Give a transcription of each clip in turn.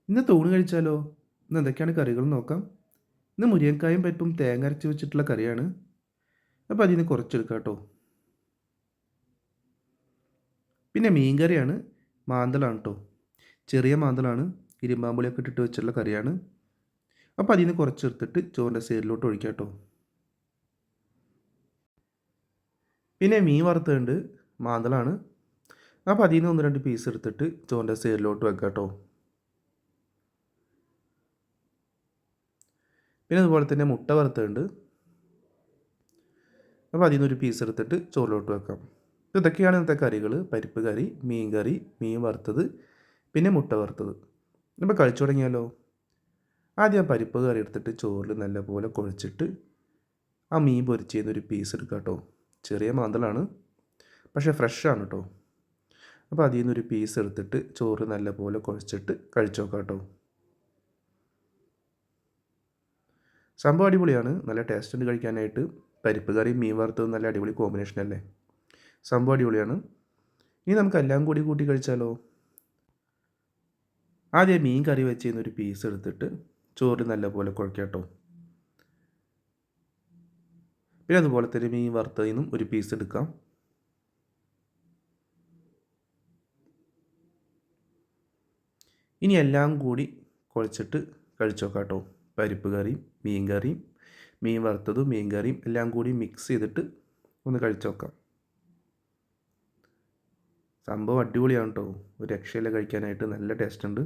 ഇന്ന് തൂണ് കഴിച്ചാലോ? ഇന്ന് എന്തൊക്കെയാണ് കറികൾ നോക്കാം. ഇന്ന് മുരിങ്ങക്കായും പരിപ്പും തേങ്ങ അരച്ച് വെച്ചിട്ടുള്ള കറിയാണ്. അപ്പോൾ അതിൽ നിന്ന് കുറച്ചെടുക്കാം കേട്ടോ. പിന്നെ മീൻ കറിയാണ്. മാന്തളാണ് കേട്ടോ. ചെറിയ മാന്തളാണ്. ഇരുമ്പാമ്പുളിയൊക്കെ ഇട്ടിട്ട് വെച്ചിട്ടുള്ള കറിയാണ്. അപ്പോൾ അതിൽ നിന്ന് കുറച്ചെടുത്തിട്ട് ചോറിൻ്റെ സൈഡിലോട്ട് ഒഴിക്കാം കേട്ടോ. പിന്നെ മീൻ വറുത്തുണ്ട്. മാന്തളാണ്. അപ്പോൾ അതിൽ നിന്ന് 1-2 പീസ് എടുത്തിട്ട് ചോറിൻ്റെ സൈഡിലോട്ട് വെക്കാം കേട്ടോ. പിന്നെ അതുപോലെ തന്നെ മുട്ട വറുത്തുണ്ട്. അപ്പോൾ അതിൽ നിന്നൊരു പീസ് എടുത്തിട്ട് ചോറിലോട്ട് വെക്കാം. ഇതൊക്കെയാണ് ഇന്നത്തെ കറികൾ. പരിപ്പ് കറി, മീൻ കറി, മീൻ വറുത്തത്, പിന്നെ മുട്ട വറുത്തത്. ഇപ്പോൾ കഴിച്ചു തുടങ്ങിയാലോ? ആദ്യം ആ പരിപ്പ് കറി എടുത്തിട്ട് ചോറിൽ നല്ലപോലെ കുഴച്ചിട്ട് ആ മീൻ പൊരിച്ച് ചെയ്യുന്നൊരു പീസ് എടുക്കുക കേട്ടോ. ചെറിയ മാന്തളാണ്, പക്ഷേ ഫ്രഷാണ് കേട്ടോ. അപ്പോൾ അതിൽ നിന്നൊരു പീസ് എടുത്തിട്ട് ചോറ് നല്ലപോലെ കുഴച്ചിട്ട് കഴിച്ചു നോക്കാം കേട്ടോ. സംഭവം അടിപൊളിയാണ്. നല്ല ടേസ്റ്റ് ഉണ്ട് കഴിക്കാനായിട്ട്. പരിപ്പ് കറി മീൻ വറുത്തത് നല്ല അടിപൊളി കോമ്പിനേഷൻ അല്ലേ? സംഭവം അടിപൊളിയാണ്. ഇനി നമുക്ക് എല്ലാം കൂടി കൂട്ടി കഴിച്ചാലോ? ആദ്യം മീൻ കറി വെച്ച് ചെയ്യുന്നൊരു പീസ് എടുത്തിട്ട് ചോറിൽ നല്ലപോലെ കുഴക്കാം കേട്ടോ. പിന്നെ അതുപോലെ തന്നെ മീൻ വറുത്തതിൽ നിന്നും ഒരു പീസ് എടുക്കാം. ഇനി എല്ലാം കൂടി കുഴച്ചിട്ട് കഴിച്ചു നോക്കാം കേട്ടോ. പരിപ്പ് കറിയും മീൻ കറിയും മീൻ വറുത്തതും മീൻ കറിയും എല്ലാം കൂടി മിക്സ് ചെയ്തിട്ട് ഒന്ന് കഴിച്ചു നോക്കാം. സംഭവം അടിപൊളിയാണ് കേട്ടോ. ഒരു രക്ഷയില്ല കഴിക്കാനായിട്ട്. നല്ല ടേസ്റ്റ് ഉണ്ട്.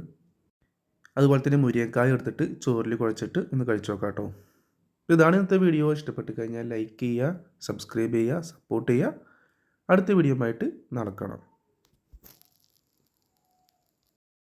അതുപോലെ തന്നെ മുരിങ്ങക്കായ എടുത്തിട്ട് ചോറിൽ കുഴച്ചിട്ട് ഒന്ന് കഴിച്ചു നോക്കാം കേട്ടോ. ഇതാണ് ഇന്നത്തെ വീഡിയോ. ഇഷ്ടപ്പെട്ട് കഴിഞ്ഞാൽ ലൈക്ക് ചെയ്യുക, സബ്സ്ക്രൈബ് ചെയ്യുക, സപ്പോർട്ട് ചെയ്യുക. അടുത്ത വീഡിയോ ആയിട്ട് നാളെ കാണാം.